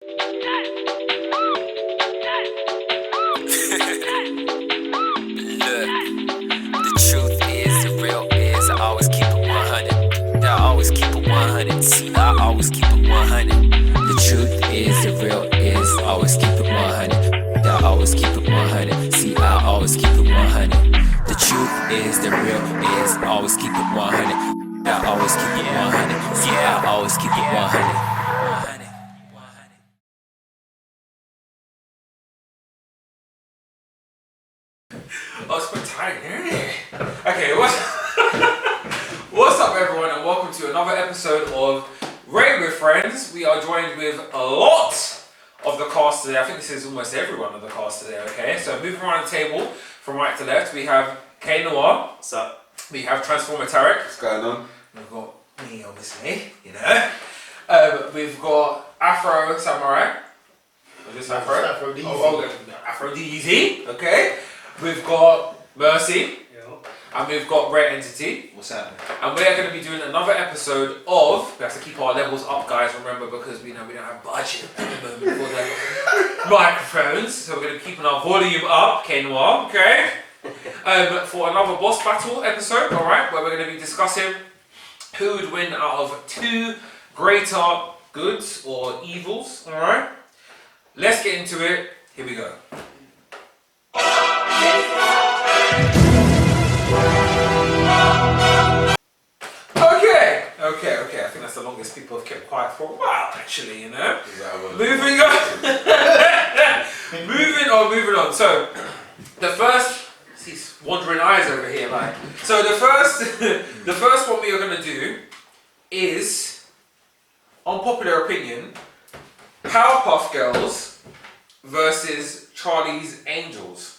The truth is, the real is, I always keep it 100. I always keep it 100. See, I always keep it 100. The truth is, the real is, I always keep it 100. I always keep it 100. See, I always keep it 100. The truth is, the real is, I always keep it 100. I always keep it 100. Yeah, I always keep it 100. Oh, it's been tight, isn't it? Okay, what's up, everyone, and welcome to another episode of Ray with Friends. We are joined with a lot of the cast today. I think this is almost everyone of the cast today, okay? So moving around the table from right to left, we have K Noir. What's up? We have Transformer Taariq. What's going on? We've got me, obviously, you know. We've got Aphro Samurai. Is this Aphro? Aphro DZ. Aphro DZ, okay. We've got Mercy. And we've got Rare Entity. What's happening? And we're going to be doing another episode of, we have to keep our levels up, guys, remember, because we know we don't have budget at the moment for the microphones. So we're going to be keeping our volume up, K Noir, okay? For another boss battle episode, alright, where we're going to be discussing who would win out of two greater goods or evils, alright? Let's get into it. Here we go. Okay. I think that's the longest people have kept quiet for a while, actually, you know? Moving on. Moving on. So, the first, these wandering eyes over here, like. So the first one we are going to do is, unpopular opinion, Powerpuff Girls versus Charlie's Angels.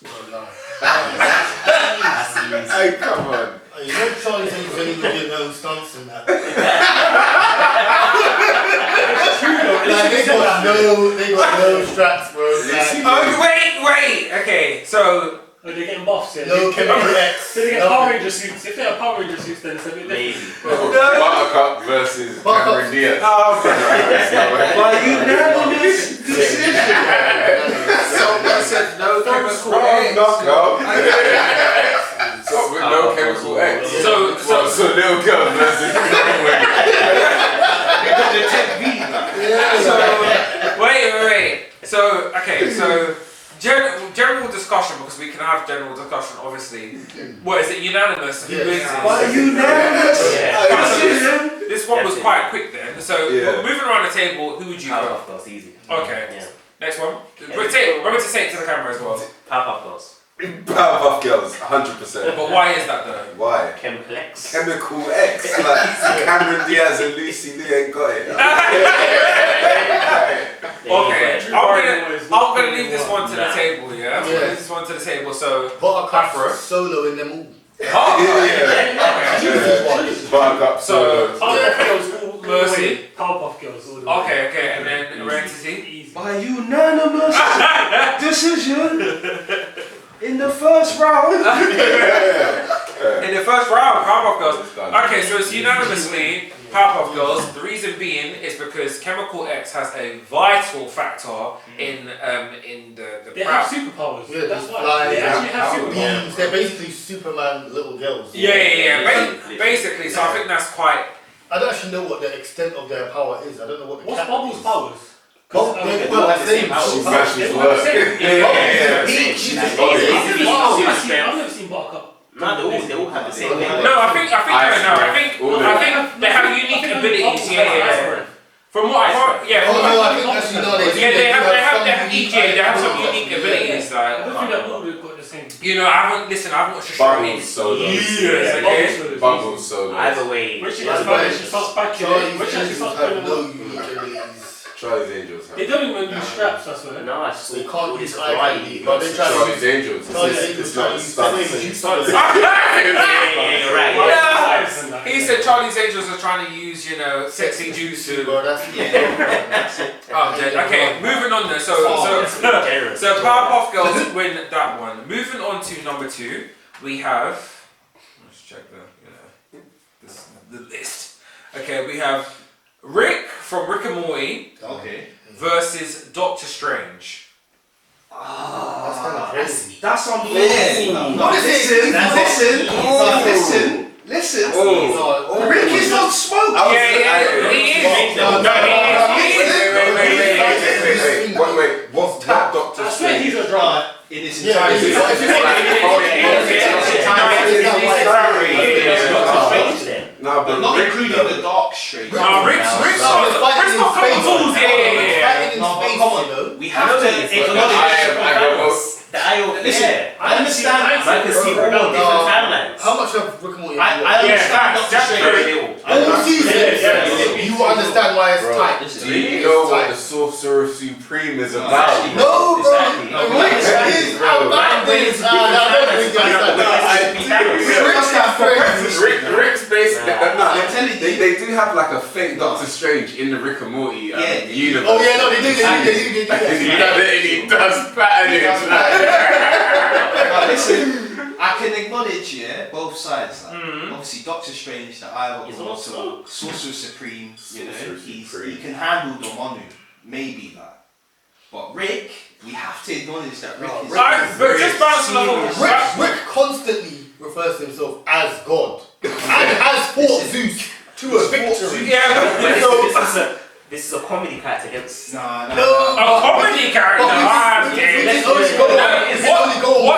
Hey, come on. You know Charlie's Angels ain't even doing no stunts and that. Like, they got no straps, bro. Wait. Okay, so. Oh, they're getting buffs, yeah? No chemical X. So they get Power Ranger suits. If they have Power Ranger suits, then it's a bit different. Buttercup versus Cameron Diaz. Well, unanimous decision. Someone said no chemical X. Stop with no chemical X. So little girl versus wait. So okay, so general discussion, because we can have general discussion, obviously. What is it, unanimous? Who is it? Unanimous? This one was quite quick then. So moving around the table, who would you go? Girls, easy. Okay. Yeah. Next one. Remember to say it to the camera as well. Powerpuff Girls. Powerpuff Girls, 100%. But why is that though? Why? Chemiplex. Chemical X. Like Cameron Diaz and Lucy Lee ain't got it. Okay, I'm gonna leave this one to the table, yeah? I'm gonna leave this one to the table, so Buttercup solo in them all. Buttercup. So Powerpuff Girls all Mercy. the way. Powerpuff Girls all the way. Okay, and then Rentity. Easy. By unanimous decision in the first round. In the first round, Powerpuff Girls. Okay, so it's unanimously Powerpuff Girls. The reason being is because Chemical X has a vital factor in the They have superpowers. Yeah, That's they why. fly, They they actually have have superpowers. beams. They're basically Superman little girls. Yeah. Basically, so I think that's quite. I don't actually know what the extent of their power is. I don't know what the What's cap Bubble's is. powers? Well, They all have the same powers. She smashes work. I've never seen Buttercup. No, they all have the same thing. No, I think they have unique abilities. Yeah. From what I heard, I think actually no, they they have some some unique abilities. I don't think that all got the same. You know, I haven't watched the show. Bubbles solo. Bubbles solo. Either way. When she gets back, she starts backing it. When she actually starts playing no them, unique abilities. Charlie's Angels. they don't even use straps, I swear. No, it's just They all can't this use karate. IID, but they try to Charlie's Angels. Charlie's It's Angels not try to stunts. use Yeah, you're right. Yeah. He said Charlie's Angels are trying to use, sexy juice to. Bro, that's Oh, dead. Okay, moving on there. So Powerpuff Girls win that one. Moving on to number 2, we have. Let's check the list. Okay, we have Rick from Rick and Morty Okay. versus Doctor Strange. That's kind of crazy. That's Yeah. unbelievable. Listen. Oh. Rick is not smoke. Yeah, he is. No, Wait. What's that Doctor I swear he's Strange? a drama. In its Yeah, entirety. if No, But not including the Dark Strange. No, Rick's got a couple tools. Yeah. No, but come on. We have to acknowledge the IO. Listen, I understand. I can see all different timelines. How much of Rick and Morty I have you understand that's Doctor Strange. all seasons? You understand why it's tight. Do you know what the Sorcerer Supreme is about? No, bro. Exactly. Rick is about this. Rick's basically I'm telling you. they do have like a fake Doctor Strange in the Rick and Morty universe. Oh yeah, no, they do. And he does pattern it. Now listen, I can acknowledge both sides. Like, obviously, Doctor Strange, the Eye He's of also Sorcerer Supreme. Sorcerer He Supreme. can handle Dormammu, maybe like. But Rick, we have to acknowledge that Rick is. Alright, but just bouncing off of Rick constantly refers to himself as God and has fought Zeus to a victory. Yeah. This is a comedy character against. Nah. A comedy character. What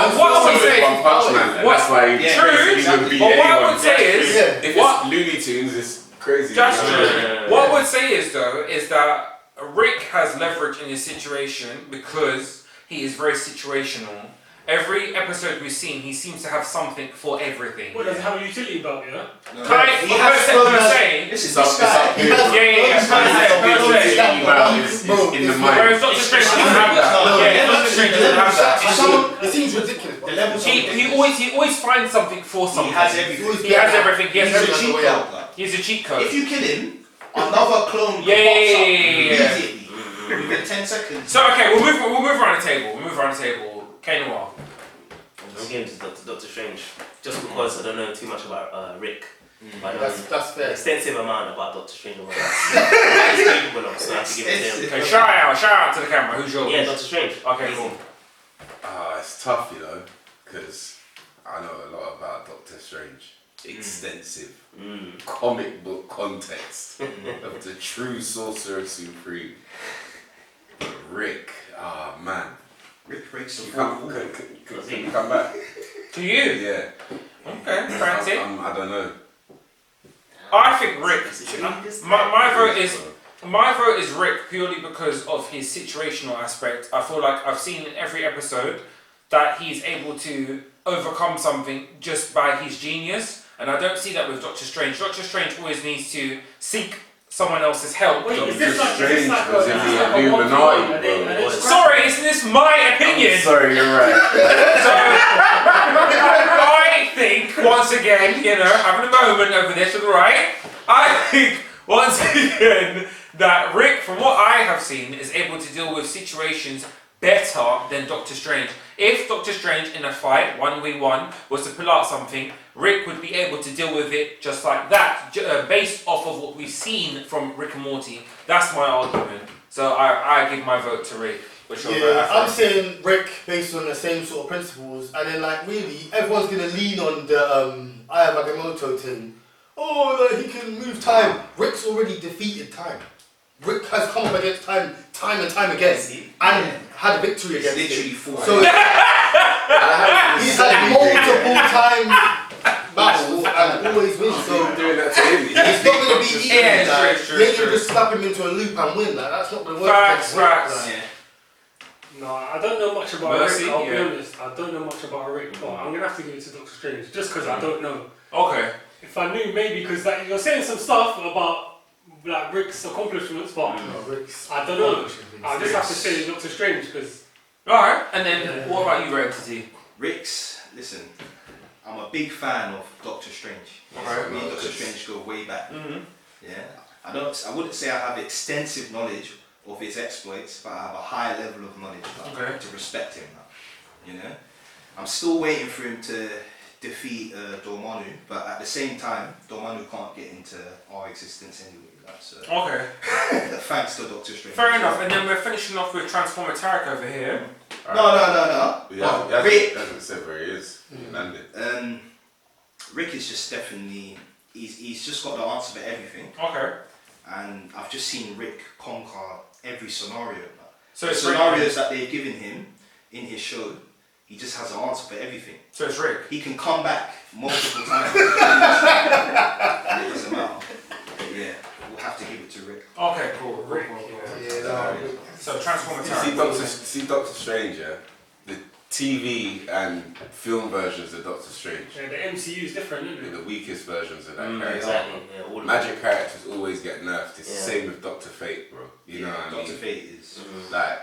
I would say, One Punch Man. What- That's why he True, would be but what I anyone. would say is, If what- it's Looney Tunes, it's crazy. That's You know? true. What I would say is though, is that Rick has leverage in his situation because he is very situational. Every episode we've seen, he seems to have something for everything. What does it have a utility belt, yeah? Kind He has saying. This is It's this up guy. here. In the mind. Whereas Doctor Strange doesn't have that. Yeah, Doctor Strange doesn't have that. It seems ridiculous. The levels He always finds something for he something. has everything. He has everything. He has He's a everything. cheat code. Like. He's a cheat code. If you kill him, another clone Yeah. pops up immediately within 10 seconds. So okay, we'll move around the table. K Noir. I'm going to Doctor Strange just because I don't know too much about Rick. I know That's an fair. extensive amount about Doctor Strange and what he's capable of, so I have to give it to him. Okay, shout out to the camera. Who's yours? Yeah, Doctor Strange. Okay, Easy. cool. It's tough, because I know a lot about Doctor Strange. Extensive comic book context of the true Sorcerer Supreme. But Rick, man. Rick breaks the Can you come back? To you? Yeah. Okay, Frantic. I don't know. I think Rick. My vote is Rick purely because of his situational aspect. I feel like I've seen in every episode that he's able to overcome something just by his genius, and I don't see that with Doctor Strange. Doctor Strange always needs to seek someone else's help. Wait, Doctor is this like Strange was in the a Illuminati, bro. Sorry, isn't this my opinion? Sorry, you're right. So, I think, once again, having a moment over there to the right, I think, once again, that Rick, from what I have seen, is able to deal with situations better than Doctor Strange. If Doctor Strange in a fight, 1v1, was to pull out something, Rick would be able to deal with it just like that, based off of what we've seen from Rick and Morty. That's my argument. So I give my vote to Rick. I'm saying Rick based on the same sort of principles, and then really everyone's gonna lean on the Eye of Agamotto thing. Oh, he can move time. Rick's already defeated time. Rick has come up against time and time again, and had a victory against literally it. fought. So he's had multiple times battles and always wins. So Doing that to him. it's not gonna be easy. Yeah, it's true, You ain't gonna just slap him into a loop and win. That's not gonna work. Facts. No, I don't know much about Mercy, Rick, I'll be yeah. honest. I don't know much about Rick, but I'm going to have to give it to Doctor Strange, just because I don't know. Okay. If I knew, maybe, because you're saying some stuff about Rick's accomplishments, but I don't know. I'll just have to say Doctor Strange, because... Alright, and then what about you, Rayteam? Rick's, listen, I'm a big fan of Doctor Strange. Okay. Me and Doctor Strange go way back. Mm-hmm. Yeah, I wouldn't say I have extensive knowledge of his exploits, but I have a high level of knowledge to respect him. I'm still waiting for him to defeat Dormammu, but at the same time, Dormammu can't get into our existence anyway. That's Okay. thanks to Doctor Strange. Fair enough. And then we're finishing off with Transformer Taariq over here. No. Yeah, Rick. he hasn't said where he is. He landed. Rick is just definitely. He's just got the answer for everything. Okay. And I've just seen Rick conquer every scenario. So the it's scenarios that they've given him in his show, he just has an answer for everything. So it's Rick. He can come back multiple times. It doesn't matter. But yeah, we'll have to give it to Rick. Okay, cool. Rick. So Transformer Taariq. See Doctor Strange, yeah? The TV and film versions of Doctor Strange. Yeah, the MCU is different, isn't They're it? the weakest versions of that character. Exactly. Yeah, all of Magic characters always get nerfed. It's the Yeah. same with Doctor Fate, bro. You know what I mean? Doctor Fate is. Like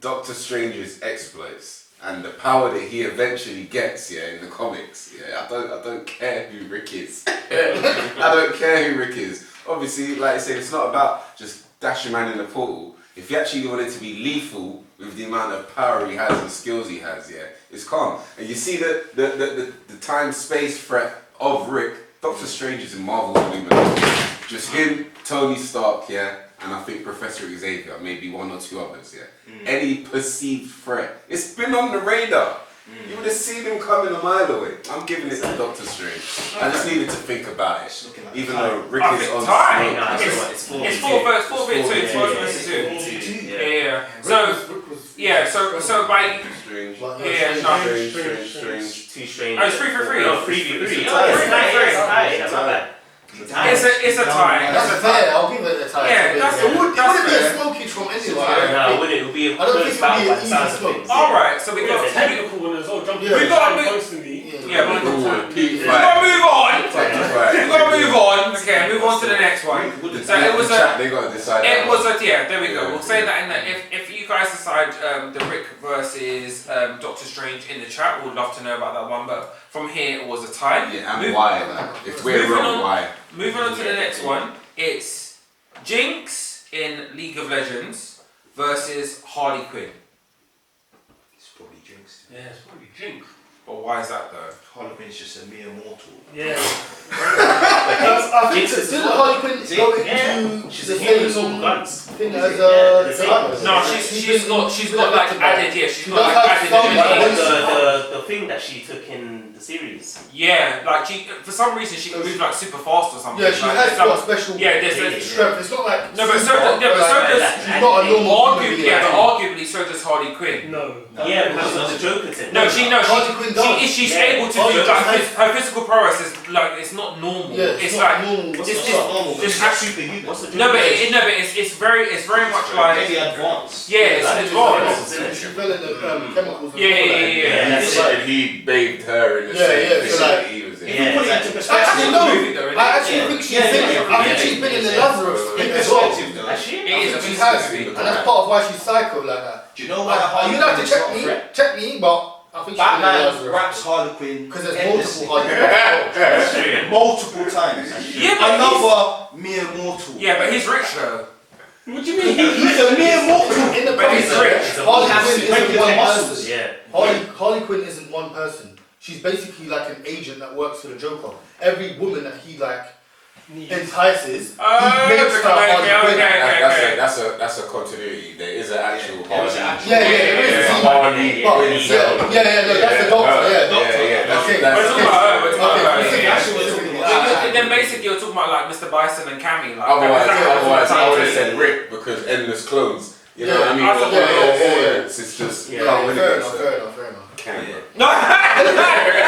Doctor Strange's exploits and the power that he eventually gets, yeah, in the comics. Yeah, I don't care who Rick is. I don't care who Rick is. Obviously, like I said, it's not about just dashing man in the portal. If he actually wanted to be lethal with the amount of power he has and skills he has, yeah, it's calm. And you see the time-space threat of Rick. Doctor Strange is in Marvel's Illuminati. Just him, Tony Stark, yeah, and I think Professor Xavier, maybe one or two others, yeah. Any perceived threat, it's been on the radar. You would have seen him coming a mile away. I'm giving it to Doctor Strange. I just needed to think about it. Even though Rick is on time. smoke. It's 4 versus 2. Yeah. So by Strange. Too strange. Oh, it's 3-3. No, 3v3. It's a tie. That's fair. I'll give it a tie. Yeah, it wouldn't be a fair. smoky from anyone. No, it wouldn't. It would be a I don't think close it would be battle by an the easy sounds of smoke. things. Alright, so we Yeah, it's a got. technical one as well. Jumping Yeah. We got- constantly. Yeah, One we time. Peak We gotta move on. We fight. gotta move on. Okay, move on to the next one. So it was a. They gotta decide. It was a there we go. Yeah, We'll say yeah. that in the if you guys decide the Rick versus Doctor Strange in the chat, we'd love to know about that one. But from here, it was a tie. Yeah, and Move- why? Like, if we're Moving wrong, on. why? Moving on to the next one, it's Jinx in League of Legends versus Harley Quinn. It's probably Jinx. Yeah, it's probably Jinx. But why is that though? Harley Quinn's just a mere mortal. Yeah. I think didn't Harley Quinn go into She's the a human with same guns. thing as Yeah, No, she's not like added. Yeah, she's She not does like have added. some, ability. The thing that she took in the series. Yeah, like she for some reason she can move like super fast or something. Yeah, she like, has there's got some- special Yeah, there's strength. It's not like No, but so super, does she's not a normal arguably, human yeah, being. but arguably so does Harley Quinn. No. Yeah, because of the Joker thing. Harley Quinn does. She's Yeah. able to Harley do like Quinn her physical prowess is like it's not normal. Yeah, it's not like normal. it's superhuman. What's the Joker? no, but it's very much like Maybe advanced. yeah, it's advanced. She's developing the chemicals. and Yeah, all that. Yeah, that's He said he bathed her in the Yeah, same yeah, thing so that like- he was in. Yeah, exactly. Actually, no. I actually Yeah. think she's Yeah, been. yeah, I think yeah. she's been in the Yeah. Lazarus In thing as well. perspective, though. Actually, It is a She has, movie. and that's part of why she's psycho like that. Do you know why Like, Harley you'd have Quinn to is not a check threat? me, but I think she's been in the Batman Lazarus. raps Harley Quinn Because there's endlessly. multiple Harley multiple times. Yeah, but Another mere mortal. Yeah, but he's rich though. What do you mean? He's a mere mortal. In the But he's comics, rich. Harley He has Quinn to isn't make one his muscles. person. Yeah. Harley Quinn isn't one person. She's basically like an agent that works for the Joker. Every woman that he like entices, he makes her Harley Quinn. That's a continuity. There is an actual Yeah, there's an Harley. actual- Yeah, there is. Yeah. Harley Yeah. Quinn. No, that's the doctor. Yeah, We're Okay. talking about her. We're talking about her. Okay. Yeah. Specifically. Then basically you're talking about like Mr. Bison and Cammy. Like, Otherwise, that's I would have exactly said Rick because endless clones. You know Yeah. what I mean? I thought- The whole yeah. audience is just Yeah. can't win Fair against enough, her. fair enough. Canberra. No.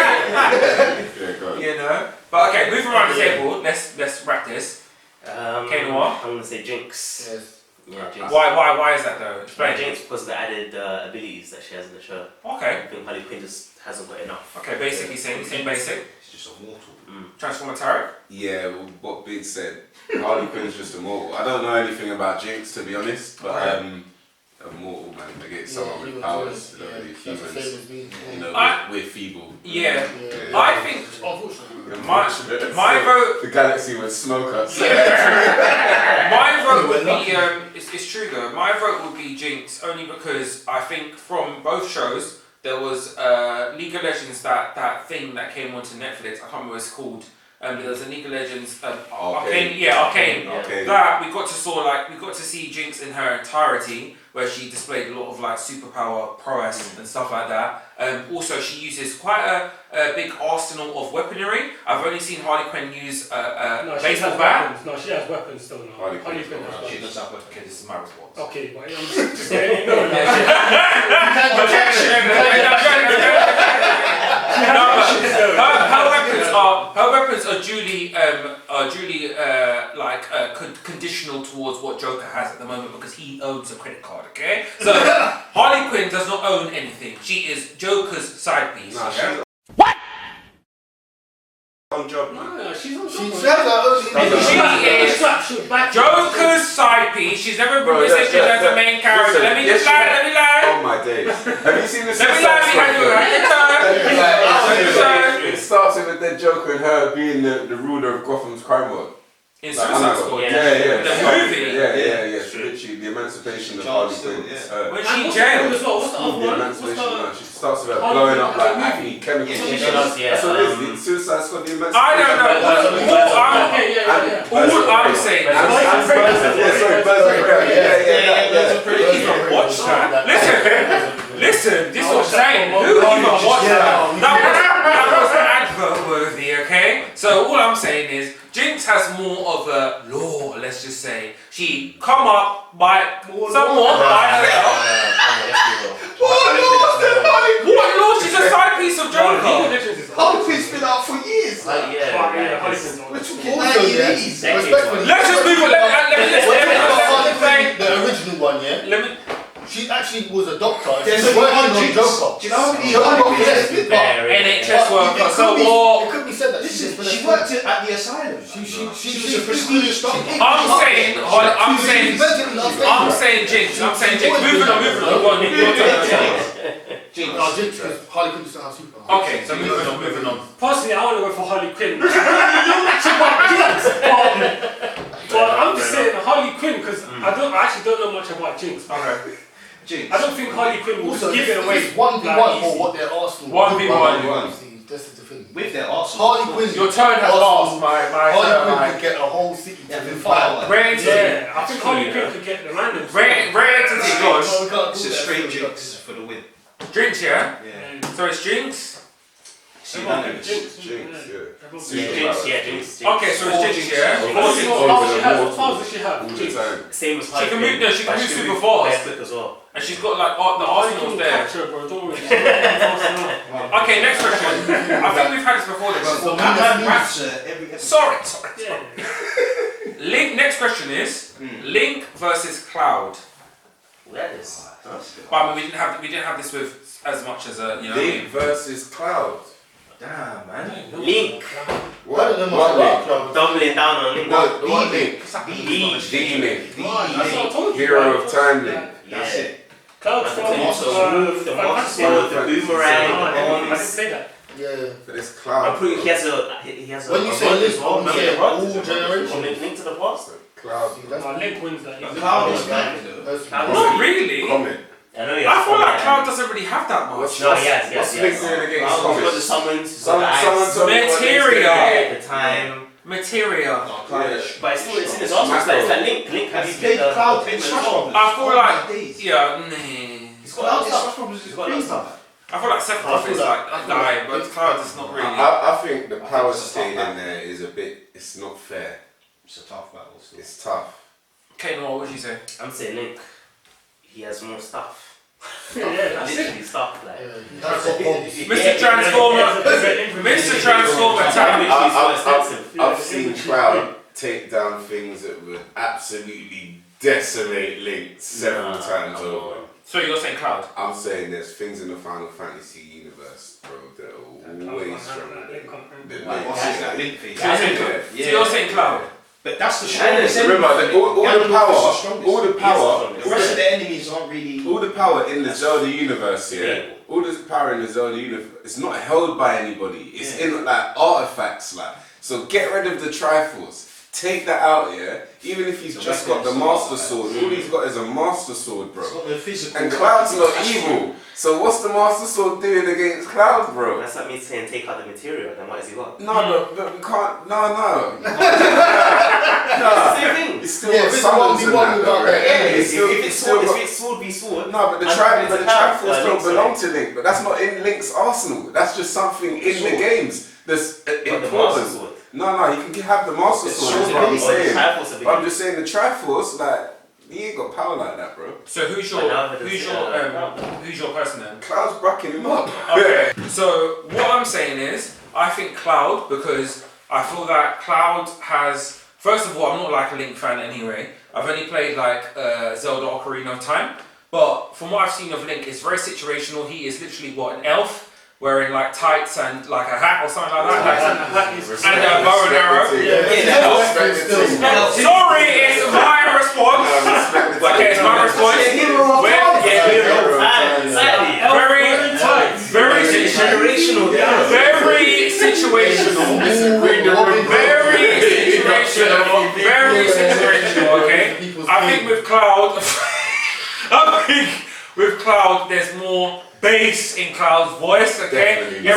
Yeah, go on. You know. But okay, moving around the table. Let's wrap this. Noir? I'm gonna say Jinx. Yes. Yeah, Jinx. Why is that though? Explain. Jinx because of the added abilities that she has in the show. Okay. I think Harley Quinn just hasn't got enough. Okay. Basically, same basic. He's just a mortal. Transformer Taariq. Yeah, well, what Big said, Harley Quinn's just immortal. I don't know anything about Jinx to be honest, but immortal man. They get someone with powers. You know, Yeah, the that's the humans. same as me. You know, we're feeble. Yeah. Yeah. I think Unfortunately. my vote. The galaxy would smoke us. My vote would We're be, lucky. it's true though, my vote would be Jinx only because I think from both shows there was League of Legends, that thing that came onto Netflix, I can't remember what it's called, There's a League of Legends Arcane. Arcane. Okay. That we got to see Jinx in her entirety, where she displayed a lot of like superpower prowess and stuff like that. Also, she uses quite a big arsenal of weaponry. I've only seen Harley Quinn use a baseball bat. No, she has weapons still now. Harley Quinn Quinn has She weapons. does have weapons. Okay, this is my response. Okay, but I'm just getting her weapons are duly conditional towards what Joker has at the moment because he owns a credit card. Okay, so Harley Quinn does not own anything. She is Joker's side piece. Nah, yeah? she's on job, man. No, she's on She top. says that only. She is Joker's side piece. She's never been presented as the main character. Listen, Let me lie. Oh my days. Have you seen the Let me lie behind you. It starts with a dead Joker and her being the ruler of Gotham's crime world. In Suicide Squad. Yeah. The movie. Yeah. So literally, the emancipation of Harley Quinn. When she jailed. What's the other The one? emancipation, man. She starts with her blowing up like acne chemicals. That's what it is. Suicide Squad, the emancipation. I don't know. All I'm saying is. Watch that. Listen, this is what I'm saying. Who even watched that? That was advert worthy, okay? So all I'm saying is, Jinx has more of a lore, let's just say. She come up by somewhat by herself. What lore? She's a side piece of Joker. Harley Quinn's been out for years. We're talking 90s. Respectfully. Let's just move on. Let me The original one, yeah? Let me. She actually was a doctor. There's She's a working one on Jinx. Joker. Do you know how many NHS worker. So It what? could be said that Listen, she worked at the asylum. She was a prestigious doctor. I'm saying Jinx. Moving on. Go on, Jinx, because Harley Quinn doesn't have superpowers. Okay, so moving on. Personally, I want to go for Harley Quinn. But I'm just saying Harley Quinn because I actually don't know much about Jinx. Okay. Jinx. I don't think Harley Quinn will Also, give it away. it's 1v1 or what their arsenal. 1v1. That's the thing. With their arsenal. Harley Quinn. Your turn has passed. Harley Quinn could get a whole city to fight. Yeah, I think Harley Quinn could get the random. It's a straight Jinx for the win. Jinx, yeah? Yeah. So it's Jinx? Jinx, Jinx. Okay, so it's Jinx, yeah? What powers does she have? All the time. Same as She can move, she can move super fast. quick as well. And she's got like the arsenal there. Capture, bro. Don't worry. She's not Okay, next question. I think we've had this before. Sorry. Yeah. Next question is Link versus Cloud. That is. But I mean, we didn't have this with as much as a Link versus Cloud. Damn, man. Link. What Link? Doubling down on Link. What Link? The Link. That's what I told you. Hero of Time Link. That's it. Cloud's from the boomerang. I didn't say that. Yeah. But it's Cloud. He has a. When you say Link, you say all generations. Link to the past. Cloud. No, Link wins that. Cloud is bad, though. Not really. Comment. I feel like Cloud doesn't really have that much. No, yes. What's Link doing against He's got the Comet? summons. Someone told me what Link's doing Materia. against The time. Materia. But it's in his arsenal. It's like Link. Link has He played Cloud in as Smash well. Brothers. I feel like, Days. yeah, He's Cloud got in that Smash stuff. Brothers is He's got that crazy. stuff. I feel like Sephiroth is like a guy, but Cloud is not really. I think the power state in there is a bit, it's not fair. It's a tough battle. Still. It's tough. Okay, Noah, what would you say? I'm saying Link. He has more stuff. Yeah, that's it. Literally stuff like. That's what bombs. Mr. Transformer. Mr. Transformer time. I've seen Cloud take down things that would absolutely decimate Link several times over. So you're saying Cloud? I'm saying there's things in the Final Fantasy universe, bro, that are way stronger than Link. What's that Link face? So you're saying Cloud? But that's the strongest Remember, all the power, The rest of the enemies aren't really. all the power in the Zelda universe, all the power in the Zelda universe, it's not held by anybody. It's in like artifacts, like. So get rid of the Triforce, take that out, yeah. Even if he's The just got the weapons Master are Sword, like- all he's got is a Master Sword, It's bro. got no physical. And Cloud's not evil. So what's the Master Sword doing against Cloud, bro? That's like me saying take out the material, then what has he got? No, but we can't. No. It's the same thing. It's still Yeah, got if it's summons 1v1 and that, without though, that, right? Yeah, It's still- if it's it's still got- sword v sword. No, but the and Triforce Link's don't belong Link, to Link, but that's not in Link's arsenal. That's just something in the Sword. games that's But the Master important. Sword. No, he can have the Master It's Sword, sword is what I'm ability. saying. Triforce ability. But I'm just saying the Triforce, like, he ain't got power like that, bro. So who's your person then? Cloud's bracking him up. Okay. So what I'm saying is, I think Cloud, because I feel that Cloud has. First of all, I'm not like a Link fan anyway. I've only played like Zelda Ocarina of Time, but from what I've seen of Link, it's very situational. He is literally an elf wearing like tights and like a hat or something like that, and a bow and arrow. Sorry, it's my response. Okay, it's my response. Very situational. Okay, I think with Cloud, there's more bass in Cloud's voice. Okay, Definitely.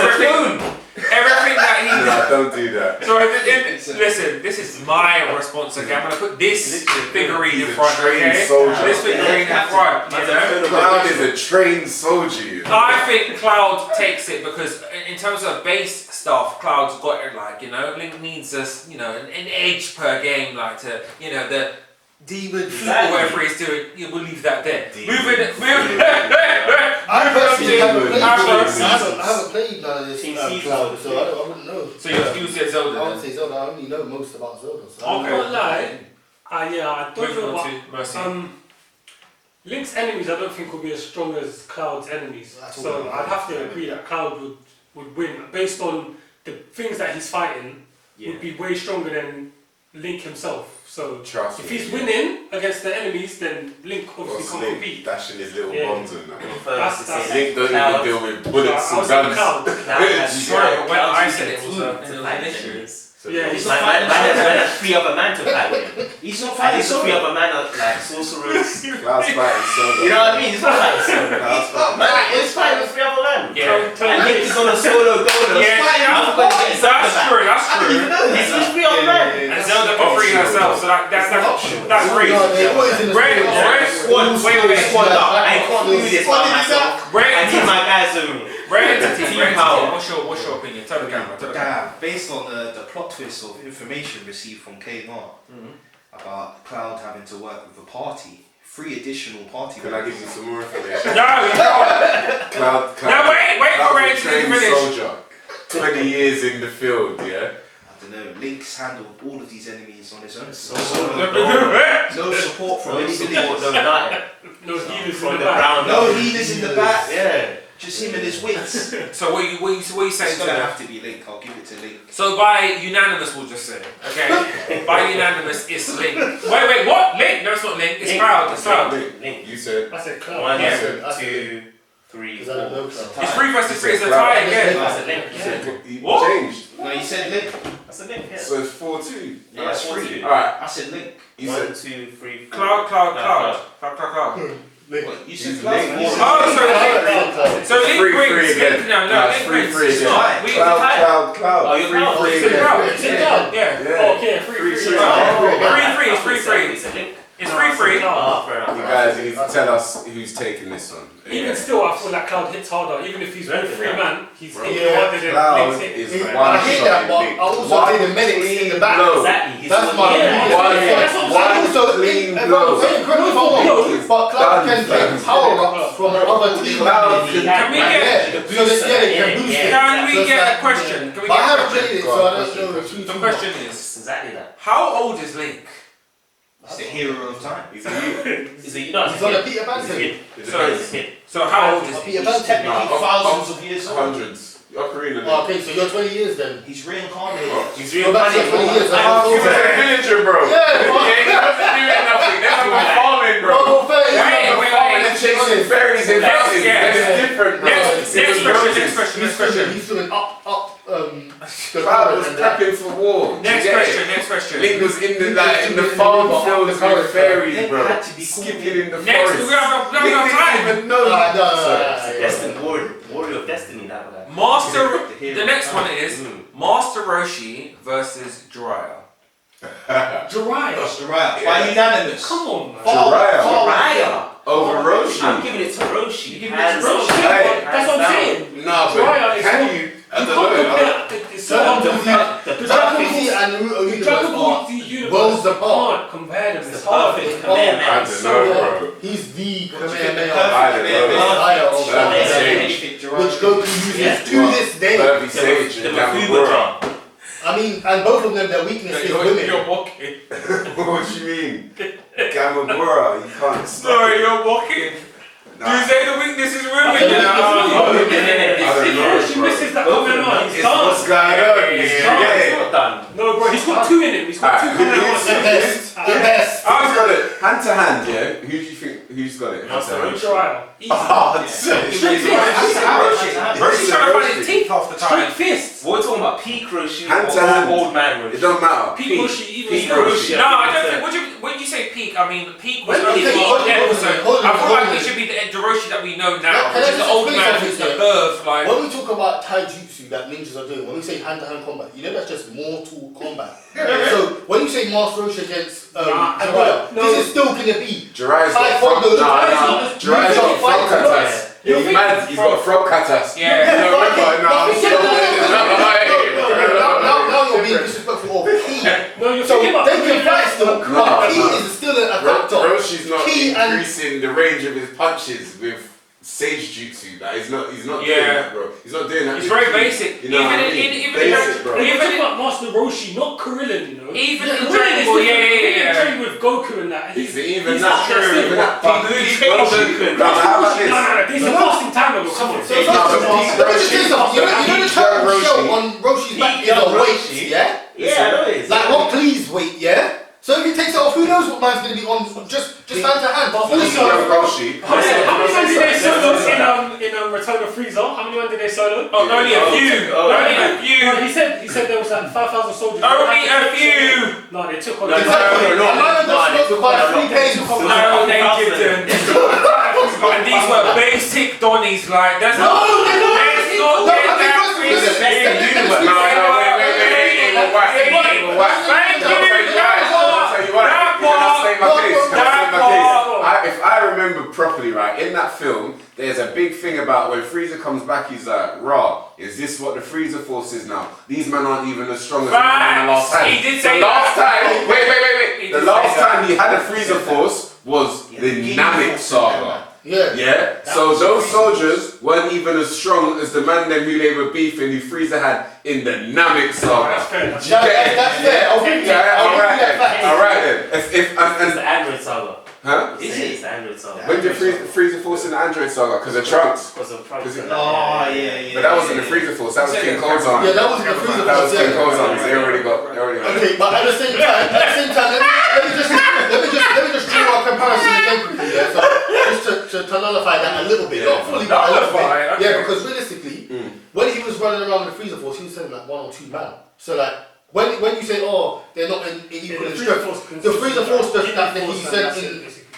everything that he. No, don't do that. So listen, this is my response. Okay, I'm gonna put this figurine in front. Okay, this figurine in front. You know, Cloud is a trained soldier. You know? I think Cloud takes it because in terms of base stuff, Cloud's got it. Like, you know, Link needs us, you know, an edge per game, like to, you know, the demon flip or whatever he's doing. Yeah, we'll leave that there. I personally Aphro. haven't played none of this Cloud, so I wouldn't know. So you said Zelda. I would Then. say Zelda. I only know most about Zelda. So Okay. I can't lie. I don't Moving know on to Mercy. about Link's enemies. I don't think will be as strong as Cloud's enemies. That's So all. I'd have to agree that Cloud would win based on the things that he's fighting. Would be way stronger than Link himself. So Trust if me. he's winning against the enemies, then Link obviously can't Link compete. dashing his little Yeah. bombs and that. That's Link don't even deal with bullets I and was saying guns. Cloud. Sorry, but when I said it was an issue. Yeah, he's Man has three other men to fight with him. He's not And fighting these three solo. other men are like sorcerers. Cloud's fighting solo. You know what I mean? He's not fighting solo. Cloud's fighting. Man, he's fighting with three other men. Yeah. And Link is on a solo donor. Yeah, I'm going to get Zelda that's back. true. That's true. It's with three other men. And Zelda can free herself, so that's great. Squad up. I can't do this by myself. I need my guys with me. Team power. What's your opinion? Tell the camera. Based on the plot twist of information received from K-Mar about Cloud having to work with a party, 3 additional party Can I give members. you some more information? No, Cloud no, wait for Ray Cloud's to a trained finish. soldier. 20 years in the field, yeah? I don't know, Link's handled all of these enemies on his own. No No support from No any support, villagers. no nothing. No healers From in the the back. ground No up. healers in the back. Yeah. Just him and his wits. So what you saying It's to gonna them? have to be Link. I'll give it to Link. So by unanimous, we'll just say, okay? By unanimous, it's Link. Wait, what? Link? No, it's not Link. It's Link. Cloud. It's Cloud. Link. You said. I said Cloud. 1, Yeah. 2, 3, Because I don't know 4. Cloud. It's 3 versus 3. It's a tie again. I said Link. You Yeah. said you What? changed. No, you said Link. I said Link, yeah. So it's 4-2. No, it's 3. Alright, I said Link. you 1, said 2, 3, 4. Cloud. What? You said Link. Cloud. You said- So Link Free brings again. No, No, Link it's brings. free It's again. not. We Cloud. Oh, you're Cloud. Free It's again. Cloud. It's Cloud. Yeah. Yeah. Okay, free. It's 3-3. It's a Link. It's 3-3. Oh, fair enough. You guys need to tell us who's taking this one. Even still, I feel like Cloud hits harder. Even if he's with 3 man, he's hitting Yeah. harder than Cloud Link's hit. is I one hate shot that, but Link. I also did the medics in the back. blow. Exactly. He's That's one- my Yeah. One also clean if blow. I'm correct me if I'm wrong, but Cloud can get power ups from other team. Cloud He can- had- Can we get- Yeah, so they can boost it. Can we So it's get a like- question? Can we But I get a haven't question? played it, so I don't know the The question is, It's exactly that. how old is Link? He's the hero of time. He's a He's on a Peter Pan thing. So how old is A he? Peter Pan He's technically thing. thousands of years old. Hundreds. Ocarina. Oh, okay, so you're 20 years then. He's reincarnated. He's You're back to 20 years. He's a villager, bro. Yeah, He ain't doing nothing. They're not farming, bro. Bro, fair. Wait. And chasing fairies and Yes, fountains. yes. That's different, bro. Next question. He's doing up, Cloud was prepping for war. Next question. Link was in the farm fields with fairies, bro. Had to be Skipping in the Next, forest. we have enough time. Even know. Destiny, warrior of destiny, that guy. The next one is Master Roshi versus Jiraiya. Jiraiya. By unanimous. Come on, man. Jiraiya over Roshi. I'm giving it to Roshi. You give it to Roshi. That's what I'm saying. Nah, Jiraiya but is can not- you? I You don't can't know. compare the Dragon Ball and Naruto the universe Dragon Ball are universe worlds apart. can't compare them. It's It's the hard. perfect It's hard. Kamehameha. I don't know, bro. He's the Kamehameha. Kamehameha of Perfect Sage, which Goku uses to this day. Perfect Sage The and Mafuba Gamabura. drum. I mean, and both of them, their weakness is women. You're walking. What do you mean? Gamabura, you can't stop Sorry, it. you're walking. Nah. You say the weakness is women. Yeah. you know? If she misses that Kamehameha, he's done. What's going on? You get it? Not done. No, bro, he's got two in him. He's got two The Kamehamehas. best. The best. Who's got it? Hand to hand, yeah? Who do you think, who's got it? Hand to hand. Jiraiya. Oh, that's it. Straight fist. Roshi's trying to find his teeth half the Straight time. fists. We're talking about peak Roshi Hand to or hand. old man Roshi. It don't matter. Peak Roshi, even Peak still. Roshi. No, I don't think. When you say peak, I mean peak was Wait, only okay, for hold one on, episode. hold on, I feel hold like on. it should be the Roshi that we know Can now, I which is just the old explain man something who's the here? curve, like. When we talk about taijutsu that ninjas are doing, when we say hand-to-hand combat, you know that's just mortal combat. So when you say Master Roshi against Jiraiya, no. this is still gonna be Jiraiya's high got front. fondo. Jiraiya's got front katas. You He's think- mad. He's got front katas. Yeah. No, remember? Now No. you're being disrespectful of Ki. No, you're So talking about they can fight still, No, but Ki no. is still a factor. Roshi's not Ki and increasing the range of his punches with Sage Jutsu. Like, he's not doing Yeah. that, bro. He's not doing that. It's with very Ki. basic. You know what I mean? Even Basic, bro. We're talking in about Master Roshi, not Krillin, you know. even Yeah, in Krillin Dragon is Ball, different. Krillin yeah. trained with Goku and that. Even he's that, not true. Even that. But He Peak changed Roshi. Goku. No, how about this? No, this is a passing time ago. Come on. So No, first but of all, Peak let me just say Roshi- something. You know the Peak turtle Roshi- shell on Roshi's back Peak is a young weight, Roshi. yeah? Yeah, I know it is. Like what please weight, yeah? So if he takes it off, who knows what man's gonna be on just hand to hand. But Young also, Roshi. How many men did they solo Let's in Return of Frieza? How many men did they solo? Oh, only a few. Only a few. No, he said there was like 5,000 soldiers. Only a few. No, they took on. No, exactly. no, A man got smoked by 3 pages of No, they didn't. And these were basic Donnies, like that's No, not. they're not. Let's not No, get I think that first of all, twisted. listen, No, wait. Thank you, If I remember properly, right, in that film, there's a big thing about when Frieza comes back, he's like, "Raw, is this what the Frieza Force is now? These men aren't even as strong as the man the last time." He did say the last that. time, wait. He The did last say that. time he had a Frieza Force was the Namek Saga. yeah. Yeah, so those soldiers weren't even as strong as the man them who they were beefing who Frieza had in the Namek Saga. That's fair. Did you get it? That's fair. I'll give you that. I'll give you that fact. Alright then. If It's and the Android Saga. huh? Is it? It's the Android Saga. When did Frieza Force in the Android Saga? Because of Trunks. Because of Trunks. Because it- Oh, yeah. But that wasn't the Freezer Force, that was King Cold's army. Yeah, that was the Frieza That was Force, King yeah. Cold's army. They already got Okay, but at the same time, let me just draw a comparison again quickly. Yeah, so just to nullify that a little bit, not fully, but a little bit. Nullify, okay. Yeah, because realistically, when he was running around with the Frieza Force, he was sending like 1 or 2 man. So like when you say they're not in equal in strength, the Freezer Force that he sent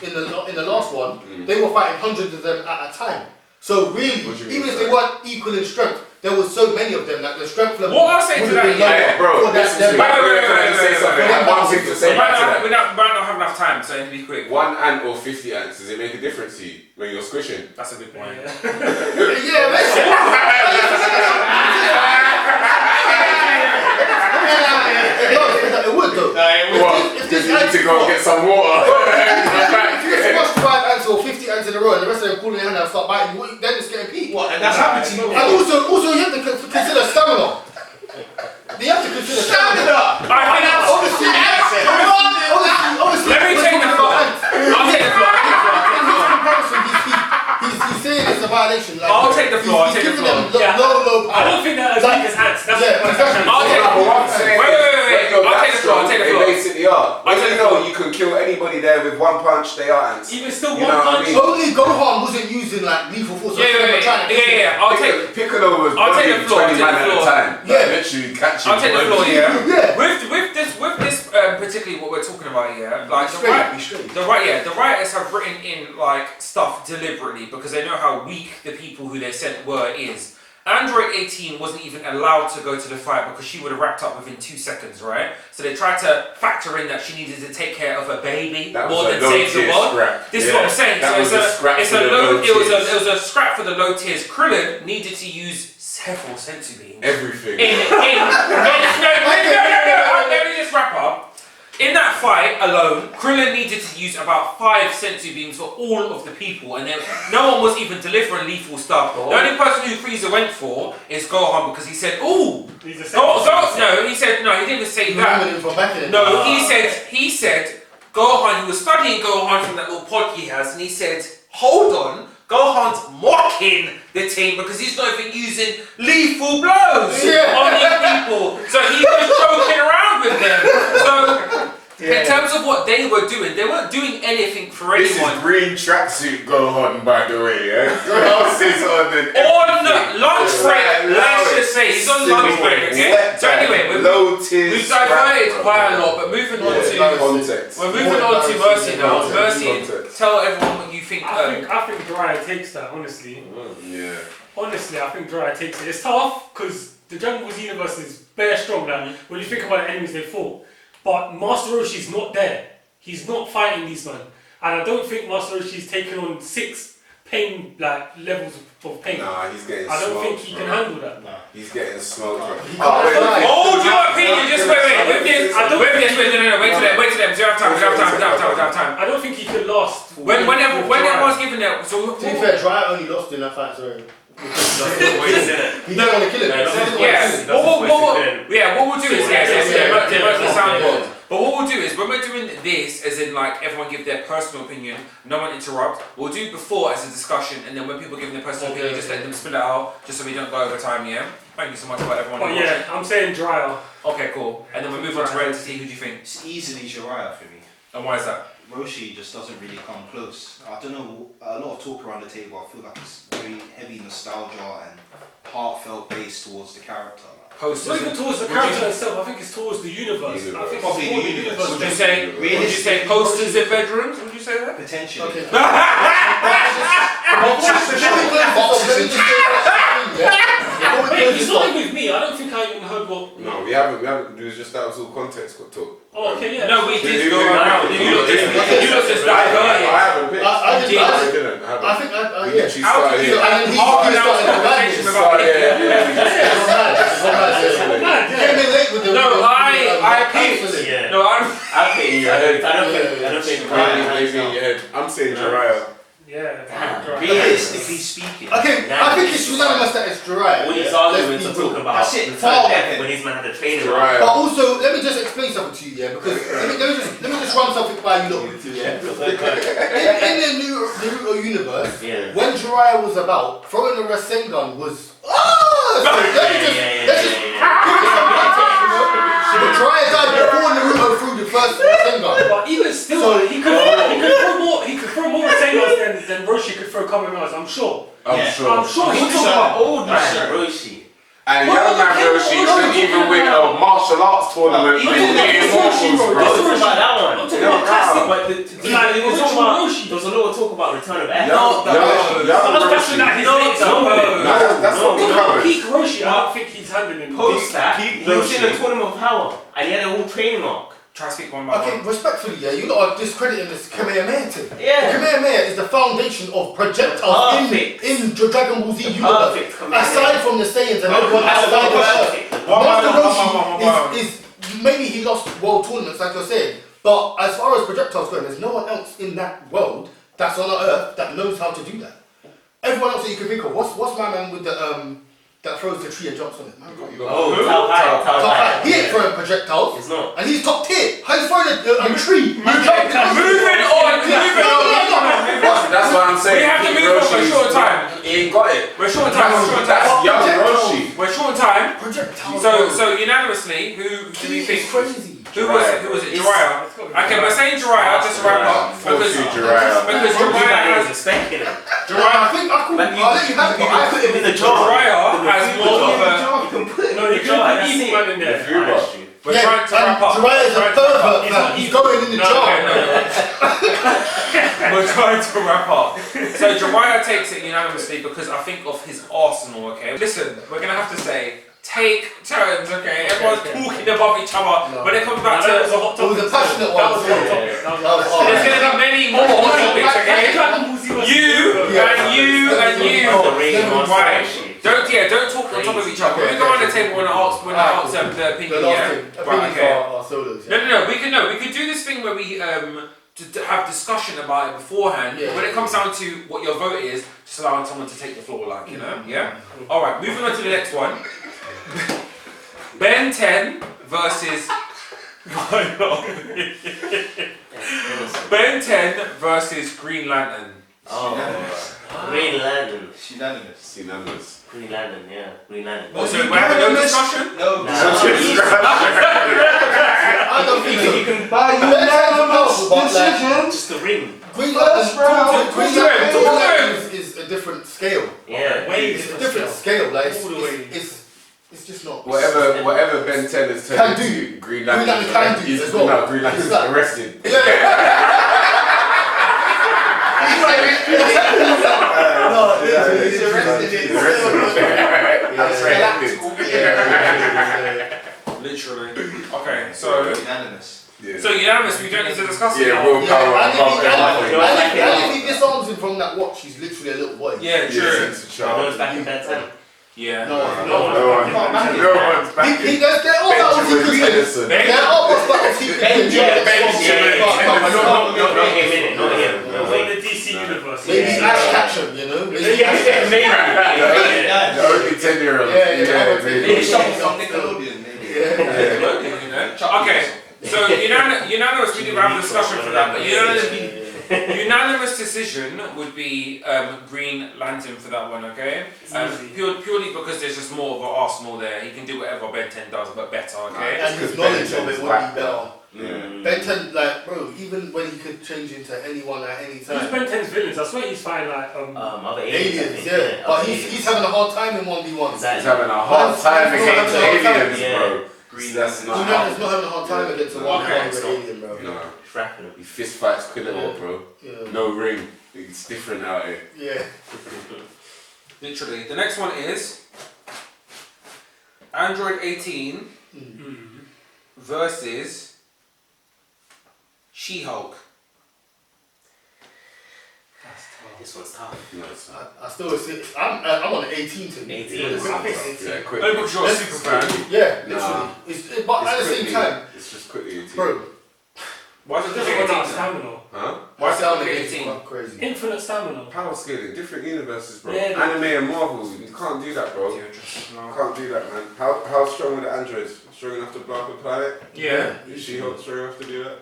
in the last one, they were fighting hundreds of them at a time. So really, What do you mean, even if they sorry? weren't equal in strength, there was so many of them that the strength level What I'll say to would have that, been yeah, lower bro, for that. listen them- to me. Can I just say something? I have one thing to We say might back to that. not have enough time, so to be quick. 1 ant or 50 ants, does it make a difference to you when you're squishing? That's a good point. Yeah, man. It would though. What? If Because this you need to go and get some water. if you squash 5 ants or 50 ants in a row and the rest of them pulling their hand out and start biting you, then it's getting peak. What? And that's happened to you. And also you have to consider stamina. You have to consider stamina. Obviously, Let me take the floor. I'll take the floor. in his comparison, he's saying it's a violation. Like, I'll take the floor. He's giving them low I don't think that as weak as ants. That's exactly. I'll take the floor. Wait. I'll take the floor. They basically are. You can kill anybody there with one punch. They are ants. Even still, You one know what I punch. mean? Only Gohan wasn't using like lethal force. Yeah. I'll take. Piccolo was I'll take the floor. 20 man at a time. Yeah. Literally catching. I'll take the floor. Yeah. With this particularly what we're talking about here, like the writers have written in like stuff deliberately because they know how weak the people who they sent is. Android 18 wasn't even allowed to go to the fight because she would have wrapped up within 2 seconds, right? So they tried to factor in that she needed to take care of a baby more than save the world. This is what I'm saying. So it was a scrap for the low tiers. Krillin needed to use several sensu beams. Everything. Let me just wrap up. In that fight alone, Krillin needed to use about 5 sensu beams for all of the people, and then no one was even delivering lethal stuff. The only person who Frieza went for is Gohan because he said, "Ooh, he didn't even say that. No, he said Gohan. He was studying Gohan from that little pod he has, and he said, hold on." Gohan's mocking the team because he's not even using lethal blows on these people. So he's just joking around with them. So in terms of what they were doing, they weren't doing anything for anyone. This is green tracksuit Gohan, by the way. Glasses on the lunch break. Let's just say he's on lunch break. Okay. So anyway, we've diverted quite a lot, but moving on to Mercy now. Mercy, tell everyone what you think. I think Jiraiya takes that, honestly. Yeah. Honestly, I think Jiraiya takes it. It's tough because the Dragon Ball Z universe is bare strong. Like, when you think about the enemies they fought, but Master Roshi's not there. He's not fighting these men, and I don't think Master Roshi's taken on 6 pain levels of pain. Nah, he's getting I don't smoked, think he can handle that. Nah. He's getting smoked. Hold your opinion. Just wait. Wait till them. We have time. I don't think he could last. When everyone's given that, so to be fair, Jiraiya only lost in that fight. Sorry. He didn't want to kill him. What we'll do is But what we'll do is when we're doing this, as in like everyone give their personal opinion, no one interrupt. We'll do before as a discussion, and then when people give their personal opinion, just let them spit it out, just so we don't go over time. Yeah. Thank you so much for everyone. Oh yeah, I'm saying Jiraiya. Okay, cool. And then we move on to Rayteam. Who do you think? It's easily Jiraiya for me. And why is that? Roshi just doesn't really come close. I don't know, a lot of talk around the table, I feel like it's very heavy nostalgia and heartfelt based towards the character. It's not even towards the character itself, I think it's towards the universe. I think probably the universe. Would you say posters in bedrooms? Would you say that? Potentially. Okay. He's not even with me. I don't think I even heard what. No, we haven't. It was just that was all context got talk. Oh, okay, yeah. No, we did go around. You looked just like I haven't picked. I didn't. I think we literally started here. Came in late with the. I picked. Yeah. No, I don't think. Maybe in your head. I'm saying Jiraiya. Yeah. Realistically speaking. Okay, I think it's unanimous that it's Jiraiya. All these arguments are talking about the Far time when he's man had a training. Jiraiya. But also, let me just explain something to you, yeah, because let me just run something by you lot with you, yeah. In the new Naruto universe, when Jiraiya was about, throwing a Rasengan was But Jiraiya died before Naruto threw the first Rasengan. But even still, he could throw more Rasengans than Roshi could throw Kamehamehas, I'm sure. I'm sure. He's talking about old man Roshi. And young man Roshi couldn't even win a martial arts tournament. I'm talking about that one. I'm talking about classic. But there was a lot of talk about Return of Aphro. That's what we covered. Peak Roshi, I don't think he's handling Post that, he was in a tournament of power, and he had a whole training arc. Try to speak one by Okay, one. respectfully, yeah, you lot are discrediting this Kamehameha thing. Yeah. The Kamehameha is the foundation of projectiles in the Dragon Ball Z universe. Aside from the Saiyans and everyone outside of Earth. Master Roshi is maybe he lost world tournaments, like you're saying, but as far as projectiles go, there's no one else in that world that's on Earth that knows how to do that. Everyone else that you can think of, what's my man with the that throws the tree and jumps on it. Man, can't you? Oh, top high. He ain't throwing projectiles. It's not. And he's top tier. How you throwing a tree? Moving on. That's what I'm saying. We have to Pete move on. We're Roshi's short on time. He ain't got it. We're short on time. That's young Roshi. We're short on time. Projectiles. So unanimously, who do we think? crazy. Who was it? Jiraiya. Okay, we're saying Jiraiya just to wrap up because Jiraiya has. I think I could. I'll let you have it. I put him in the jar. Jiraiya has more of a. You can put him No, you can put evil man in there. We're trying to wrap up. Jiraiya's a pervert, man. He's going in the jar. We're trying to wrap up. So Jiraiya takes it unanimously because I think of his arsenal, okay? Listen, we're going to have to say, take turns, okay? Everyone's talking above each other. When it comes back to... That was a hot topic. It was a passionate one. That was a hot topic. There's going to be many more topics, okay? You and you. Right. Don't talk on top of each other. When we go around the table when I ask them the opinion, Right, okay. No. We can do this thing where we to have discussion about it beforehand. Yeah. When it comes down to what your vote is, just allowing someone to take the floor, like, you know? Yeah? Alright, moving on to the next one. Ben 10 versus... Ben 10 versus Green Lantern. Green Lantern. Unanimous. Green Lantern, yeah. Green Lantern. Oh, so we're having no discussion? No. I don't think so. You can By unanimous decision. just the ring. Green First round. Lantern is a different scale. Yeah. It's a different scale. Like All the way. it's just not. Whatever Ben 10 has turned Can into, Green Lantern Lantern can do as well. No, Green Lantern's It's like- arrested. He's arrested. Literally. Okay, so... Unanimous. So unanimous, we don't need to discuss it. Yeah, real power. And if he disarms him from that watch, he's literally a little boy. Yeah, true. No one's back in bed 10. Yeah. No one's back. They're all about what he could do. They're all about what he could do. Not him. Not the DC universe. Maybe Ash Ketchum, you know? Maybe. The only 10-year-old. Maybe something on Nickelodeon, maybe. Okay, so unanimous, we didn't have a discussion for that, but unanimous decision would be Green Lantern for that one, okay? Purely because there's just more of an arsenal there. He can do whatever Ben 10 does, but better, okay? And his knowledge of it would be better. Yeah. Ben 10, like, bro, even when he could change into anyone at any Who's time. Ben 10's villains? I swear he's fine, like, Other Aliens, yeah. But he's having a hard time in 1v1. He's having a hard time against aliens, bro. That's not He's not having a hard time against a 1v1 with alien, bro. No. Scrapping him. He fist fights Quillador, bro. Yeah. No ring. It's different out here. Yeah. Literally. The next one is Android 18 versus She-Hulk. This one's tough. No, it's not. I still see. I'm on 18 to me. 18. Yeah, Yeah, quick. Only because you're a super fan. yeah, literally. Nah. But at the same time, It's just quickly 18. bro, Why is it Doesn't different run out of 18? stamina. Huh? Why is sound it against 18? quite crazy. Infinite stamina. Power scaling, different universes, bro. Yeah, Anime and Marvel, you can't do that, bro. Can't do that, man. How strong are the androids? Strong enough to blow up a planet? Yeah. Is She-Hulk strong enough to do that?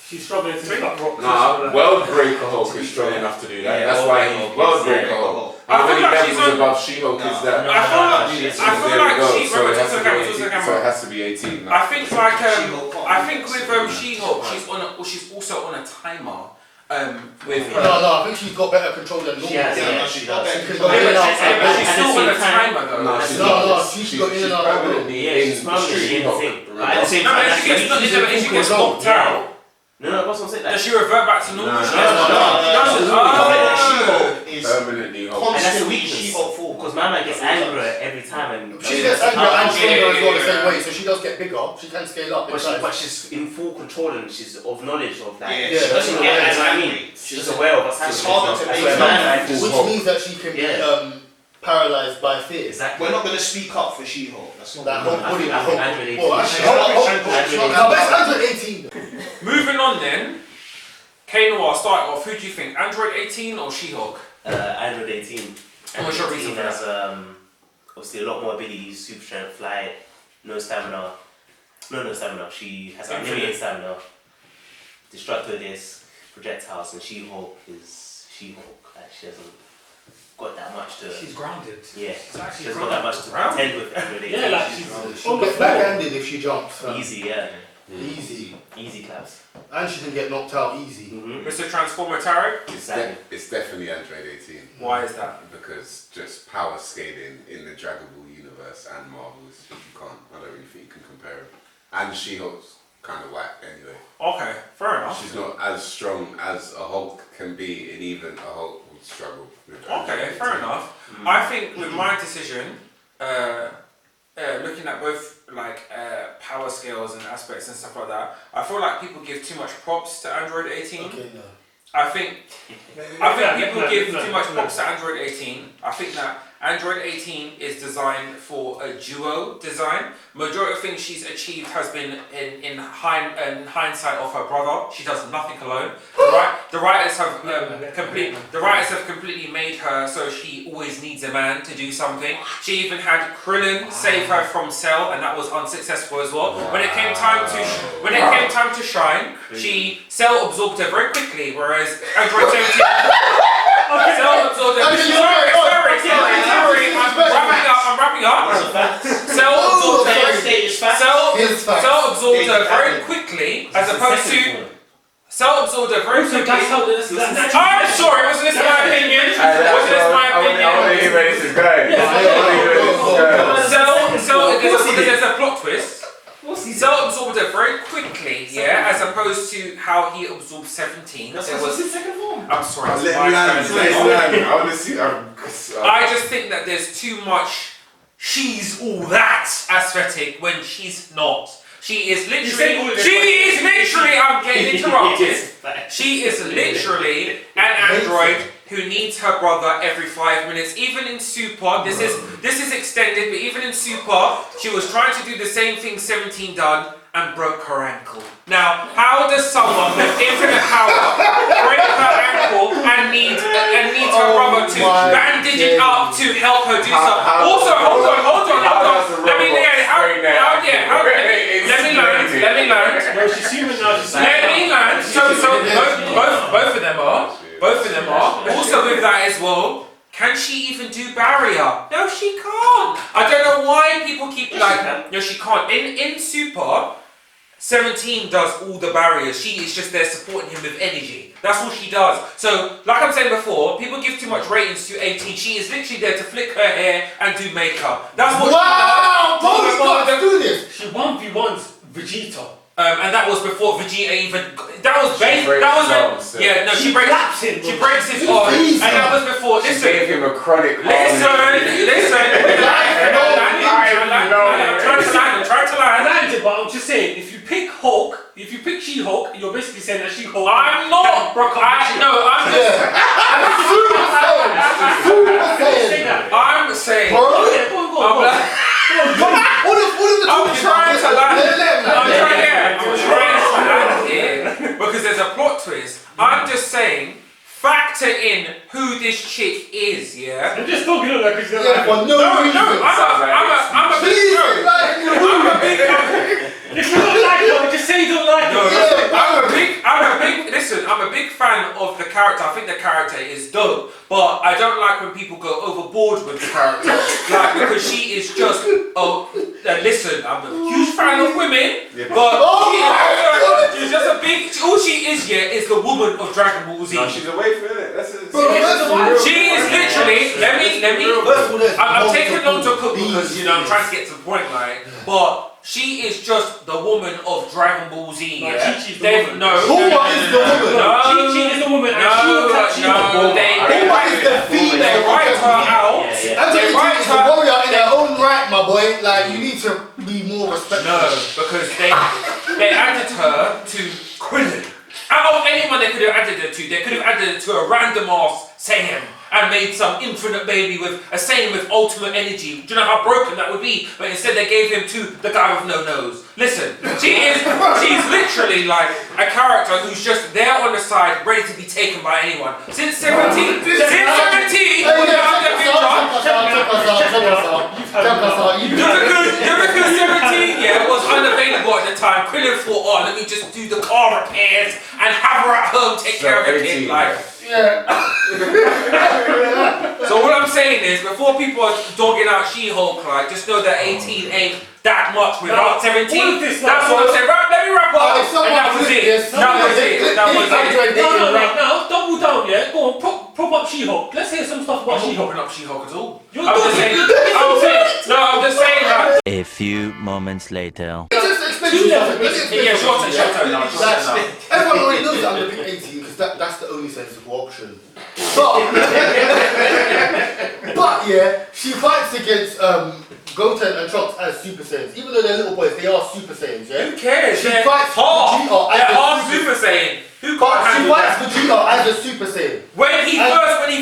She's struggling to pick up rocks. Nah, Worldbreaker Hulk is strong enough to do that. Yeah, That's why he's Worldbreaker Hulk. I How feel many like she's levels on- above She-Hulk is that? I feel like she. So it has to be Remember, 18. So it has to be 18. I think like I think with She-Hulk, she's also on a timer. With No, I think she's got better control than normal. She has, Yeah, she she's does. got She can better go in and out. but she's At the still on a same time- timer though. No, she's No, not. no, she's got in and out. permanently Yeah, she's in permanently in the She-Hulk. thing. But at the same No, time, but if she gets knocked out, No, that's what I'm saying. does she revert back to normal? No, She no, doesn't. She-Hulk is Permanently Hulk. And that's the constantly weakness. She-Hulk forward. Because man gets angrier every time. And She gets angrier and stronger as well the same Yeah. way, so she does get bigger. She can scale up in size. But she's in full control and she's of knowledge of that. Yeah, Yeah. she doesn't get That's as what I angry. mean. She's aware of what's happening. It's harder to That's make where man full Which Hulk. means that she can be Yeah. paralyzed by fear. Exactly. We're not going to speak up for She-Hulk. That's not That gonna whole happen. body. I think Android Oh, 18. actually, Android now that's Android 18. Moving on then. K Noir, start off. Who do you think? Android 18 or She-Hulk? Android 18. And what's your reason for that? Has, obviously a lot more abilities, super strength, flight, no stamina. No stamina. She has unlimited stamina. Destructo disc, projectiles, and She-Hulk is She-Hulk. Like, she hasn't got that much to. She's grounded. Yeah, She's actually she hasn't got that much to contend with. Really. Yeah, like She'll get backhanded if she jumps. Easy, yeah. Easy claps. And she didn't get knocked out easy. Mr. Transformer Taariq? It's definitely Android 18. Why is that? Because just power scaling in the Dragon Ball universe and Marvels, you can't. I don't really think you can compare it. And She-Hulk's kind of whack anyway. Okay, fair enough. She's not as strong as a Hulk can be, and even a Hulk would struggle with Android Okay, 18. fair enough. I think with my decision, looking at both like power scales and aspects and stuff like that, I feel like people give too much props to Android 18. Okay, no. I think people give too much props to Android 18. I think that Android 18 is designed for a duo design. Majority of things she's achieved has been in hindsight of her brother. She does nothing alone. The writers have completely made her so she always needs a man to do something. She even had Krillin save her from Cell, and that was unsuccessful as well. When it came time to shine, Cell absorbed her very quickly, whereas Android 17. Cell absorbed her. Sorry, I'm wrapping up. Cell absorbed her very quickly, as opposed to Cell absorbed her very quickly. I'm sorry, wasn't this my opinion? I want to hear where this is going. Cell, because there's a plot twist. Cell absorbed her very quickly, yeah, as opposed to how he absorbed 17. That's his second form. I'm sorry. I want to see. I just think that there's too much she's all that aesthetic when she's not. She is literally, I'm getting interrupted. She is literally an android who needs her brother every 5 minutes. Even in Super, this is extended, but even in Super, she was trying to do the same thing 17 done and broke her ankle. Now, how does someone with infinite power break her ankle and need her brother to bandage it up to help her do something? Also, hold on. Let me learn. No, she's human now. Let me learn. So both of them are. Also with that as well, can she even do barrier? No, she can't. I don't know why people keep no, she can't. In Super, 17 does all the barriers. She is just there supporting him with energy. That's all she does. So, like I'm saying before, people give too much ratings to 18. She is literally there to flick her hair and do makeup. That's what she does. Wow! Do this! She 1v1's Vegeta. And that was before Vegeta even. That was She breaks his arm, and that was before. She Listen, gave him a chronic. I'm trying to land. But I'm just saying, if you pick She-Hulk, you're basically saying that She-Hulk. I'm not. I'm saying. I'm trying to land here because there's a plot twist. I'm just saying, factor in who this chick is, yeah? I'm just talking about because for no reason. I'm a big If you don't like her, just say you don't like her. I'm a big fan of the character. I think the character is dope, but I don't like when people go overboard with the character. Because she is just, listen, I'm a huge fan of women, but she's just a big, all she is is the woman of Dragon Ball Z. No, she's away from it. She is literally, let me, I'm taking long to cook because, I'm trying to get to the point, right? But she is just the woman of Dragon Ball Z. Chi-Chi's the woman. Bulma is the woman. Chi-Chi is the woman. They write her out. They write her warrior in her own right, my boy. Like, you need to be more respectful. No, because they added her to Krillin. Out of anyone they could have added her to, they could have added her to a random ass Saiyan and made some infinite baby with a Saiyan with ultimate energy. Do you know how broken that would be? But instead they gave him to the guy with no nose. Listen, she's literally like a character who's just there on the side, ready to be taken by anyone. Since 17, the time, Krillin thought, oh, let me just do the car repairs and have her at home, take care of the kid. Like, Yeah. so what I'm saying is, before people are dogging out She-Hulk, like, just know that 18 ain't that much without 17. That's what I'm saying. Right, let me wrap up. And that was it. That was it. No, double down, yeah? Go on, prop up She-Hulk. Let's hear some stuff about I'm not She-Hulk. popping up She-Hulk at all. You're I'm just saying. I'm just saying that. A few moments later. Just explain to you something. Yeah, short term now. Everyone already knows that I'm gonna pick 18 because that's the only sensible option. But yeah, she fights against Goten and Trunks as Super Saiyans. Even though they're little boys, they are Super Saiyans, yeah? Who cares? She They're fights half. Vegeta They're as half a Super Saiyan. Who But can't she handle fights that? Vegeta as a Super Saiyan. When he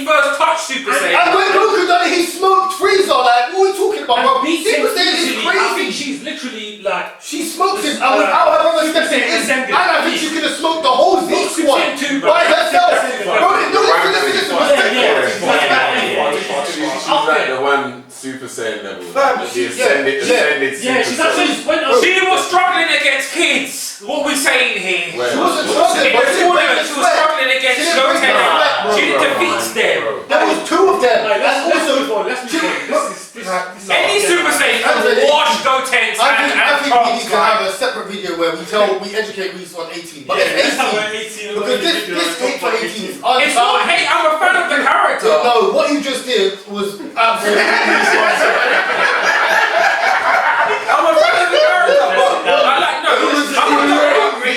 first touched Super Saiyan. And when Goku done it, he smoked Frieza. Like, what are you talking about, bro? Beats him Super Saiyan is easily. I think crazy. she's literally like... She smoked him, and without her brother stepping in, and I think she could have smoked the whole Z squad by herself. Bro, no, She's like the one Super Saiyan level. The ascended Yeah, she's Super actually... Saiyan. She was struggling against kids. What we saying here? Where? She wasn't struggling, In but the she didn't break tournament, the she was sweat. struggling against She didn't break the Goten. sweat, bro. She defeats them. There was two of them. Like, And let's also, move on. Let's move on. This is Any Super Saiyan can wash Goten's I think we Trunks. need to have a separate video where we educate Reese on 18. But it's 18. Because this hate for 18 is It's not hate, I'm a fan of the character. No, what you just did was absolutely I'm a fan of the character. I like, no,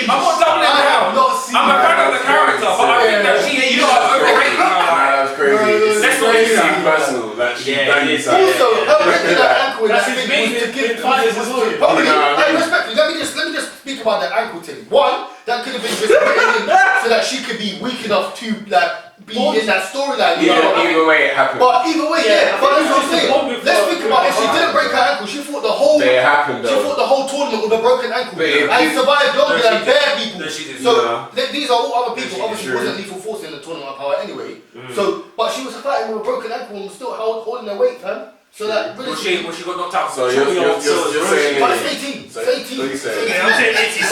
I'm not doubling down. I'm a fan of the character, but I think that you lot are overrating her. That was crazy. Let's not do that. Personal. Like, she done this. Also, her breaking that ankle in that That's his thing main was to give big fighters as well. Probably, No, I respect you. Let me just speak about that ankle thing. One, that could have been just written in so that she could be weak enough to like be in that storyline. You know what I mean? Either way, it happened. But either way, yeah. But that's what I'm saying. Let's think about it. She didn't break her ankle. She fought the whole. It happened She though. fought the whole tournament with a broken ankle But it- and survived longer No, she than did. bare people. No, she did. So No. these are all other people. No, she Obviously, did. wasn't lethal force in the tournament of power anyway. So, but she was fighting with a broken ankle and was still holding her weight, fam. So that really. When she got knocked out. So you're saying. But it's 18. So- It's 18. what are you saying? It's I'm 18. saying 18 is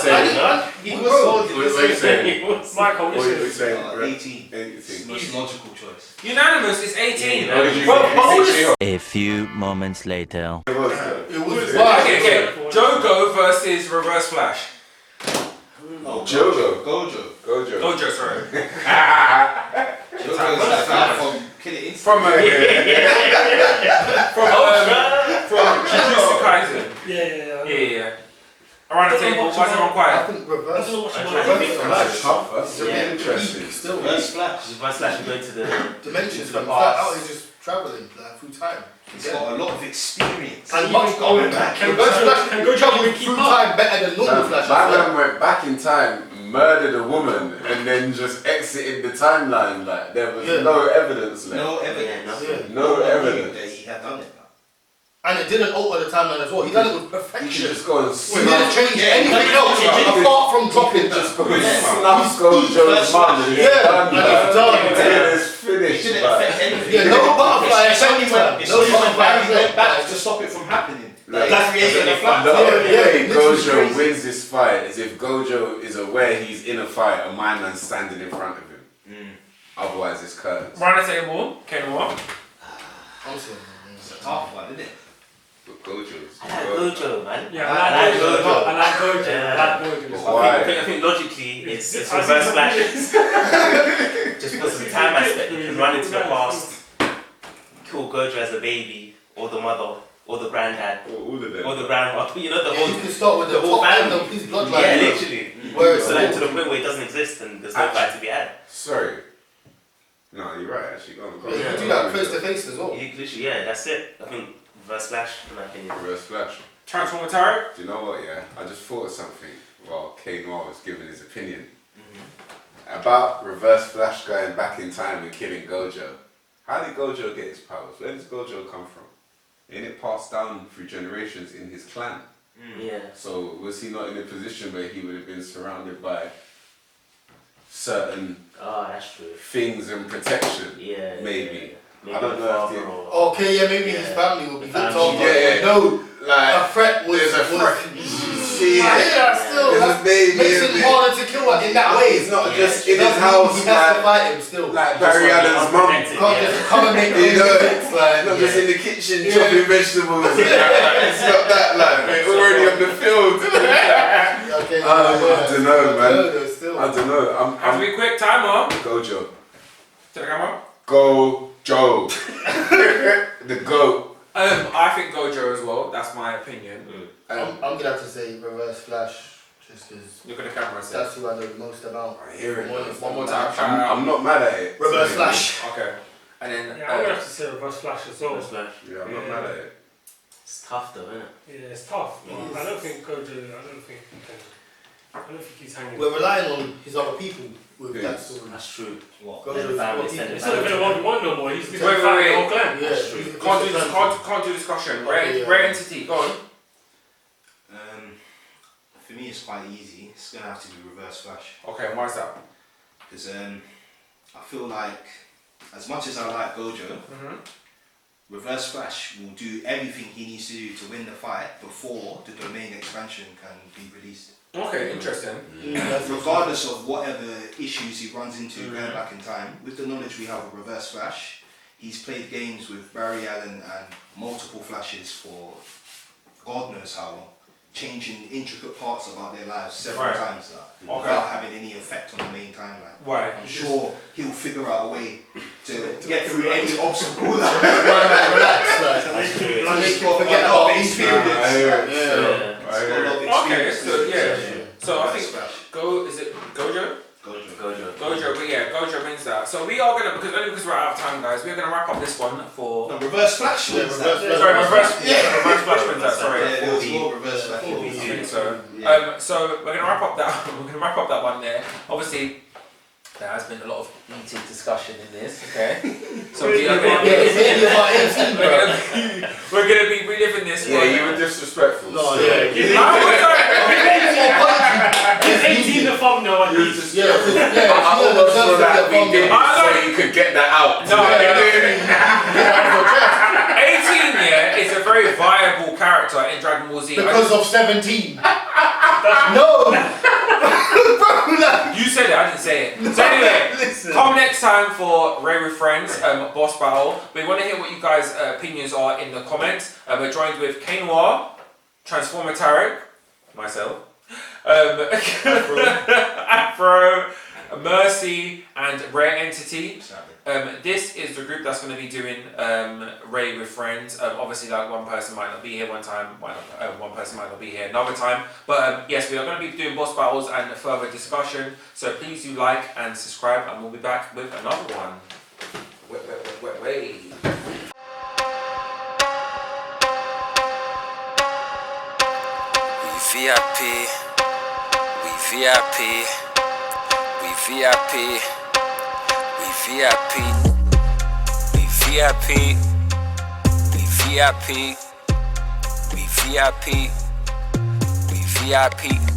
Saying- He Bro, was What are you saying? Michael, What are you what's saying? 18. 18. Most logical choice. Unanimous, it's 18. What did you Bro, think? but all this- A few moments later. It was though. It was Okay. Jogo versus Reverse Flash. Oh, Jojo. Gojo. Gojo. Gojo, sorry. Jojo is that guy from Kill It Instant. From Jujutsu Kaisen. Yeah. Around the table, why is everyone I quiet? think reverse. That's tough. That's really interesting. Still, Reverse Flash. Reverse Flash and go to the dimensions, the man. past. Out is just traveling like, through time. He's got a lot of experience. And much going back. Can Reverse Flash Gojo can travel even keep through up? time better than normal Flash. My man went back in time, murdered a woman, and then just exited the timeline. Like there was no evidence left. No evidence. Yeah. No That evidence. he had done it. And it didn't alter the timeline as well. He done it with You perfection. should just go and He snuff. didn't change anything else apart from dropping Just that. go and snuff Gojo's mum. and it's Yeah, done, and like, it's done. until it's It finished. didn't like. affect anything. Yeah, no butterfly It's only effect. when No butterfly he went effect. back to stop it from happening. Like, That's created a flash. The only Yeah, way this is Gojo crazy. wins this fight is if Gojo is aware he's in a fight and my man's standing in front of him. Otherwise, it's curtains. Around the table, Kenwa. It's a tough one, isn't it? But Gojo's. I like Gojo, man. Yeah, I like Gojo. I like Gojo. Yeah. I like Gojo. But why? I think logically it's I Reverse see Flash. something- Just because of the time aspect, you can run into the past, kill Gojo as a baby, or the mother, or the granddad, All of them. or the grandma. You know the You whole. can start with the whole top end family. of his bloodline. Yeah, literally. Where it's So then to the point where it doesn't exist and there's no fight to be had. Sorry. No, you're right. Actually, go on. Go on. You can do that face to face as well. You literally, yeah, that's it. I think Reverse Flash, in my opinion. Reverse Flash. Transformer Taariq. Do you know what? Yeah, I just thought of something while K Noir was giving his opinion about Reverse Flash going back in time and killing Gojo. How did Gojo get his powers? Where does Gojo come from? Ain't it passed down through generations in his clan? Yeah. So was he not in a position where he would have been surrounded by certain Oh, that's true. things and protection? Yeah. Maybe. Maybe I don't know if father the- or- Okay, yeah, maybe his Yeah. family will be The good family. talk. Yeah, yeah. No, a Like, threat was. there's a threat. cheating. Still. It was maybe Makes a it bit. harder to kill in that way. It's not just It in his doesn't mean house, he has to like, fight him still. like Barry Allen's mum. Can't just come and make You know, visits, like, not just in the kitchen chopping vegetables. It's not that, like, we're already on the field. Okay, I don't know, man. Still. I don't know. Have to be quick, timer. Gojo. To the camera. Gojo. The GOAT. I think Gojo as well. That's my opinion. I'm gonna have to say Reverse Flash, just because Look at the camera. Say. that's who I know the most about. I hear it. One more time. I'm not mad at it. Reverse Flash. Okay. And then. Yeah, I'm gonna have to say Reverse Flash as well. Yeah, I'm not mad at it. It's tough though, isn't it? Yeah, it's tough. But I don't think Gojo. I don't think he's hanging. We're relying on his other people with Yeah. that story. That's true. What? Then Gojo's family got extended It's not even a 1v1 no more. He's Wait, fighting wait. the whole clan. Yeah, That's true. Can't do discussion. Ray entity. Go on. For me, it's quite easy. It's gonna have to be Reverse Flash Okay. And why is that? because I feel like as much as I like Gojo, Reverse Flash will do everything he needs to do to win the fight before the domain expansion can be released. Okay. Interesting. Regardless of whatever issues he runs into going back in time, with the knowledge we have of Reverse Flash, he's played games with Barry Allen and multiple Flashes for God knows how long, changing intricate parts about their lives several times now, without having any effect on the main timeline. Right. I'm sure he'll figure out a way to get through any obstacle Relax, He's you got forget a lot of about experience. I hear it. Yeah. I hear it. Okay. So yeah. So I Reverse think Flash. Is it Gojo? Gojo. Gojo, but yeah, Gojo wins that. So we are gonna because we're out of time, guys. We're gonna wrap up this one for. No, Reverse Flash wins that. Reverse Flash wins that. Sorry. Yeah, there was more Reverse Flash. I think so. Yeah. So we're gonna wrap up that. We're gonna wrap up that one there. Obviously, there has been a lot of heated discussion in this. Okay. So we are gonna we're gonna be reliving this. Yeah, one. you were disrespectful. No, still. Give 18 the thumbnail at You were least. just, I almost feel like we did it so you could get that out. No, 18, yeah, is a very viable character in Dragon Ball Z. because of 17. No! You said it, I didn't say it. So anyway, come next time for Ray with Friends, boss battle. We want to hear what you guys' opinions are in the comments. We're joined with K Noir, Transformer Taariq, myself, Aphro, Mercy, and Rare Entity. This is the group that's going to be doing Ray with Friends. Obviously, like one person might not be here one time, one person might not be here another time. But yes, we are going to be doing boss battles and further discussion. So please do like and subscribe, and we'll be back with another one. Wait. We VIP.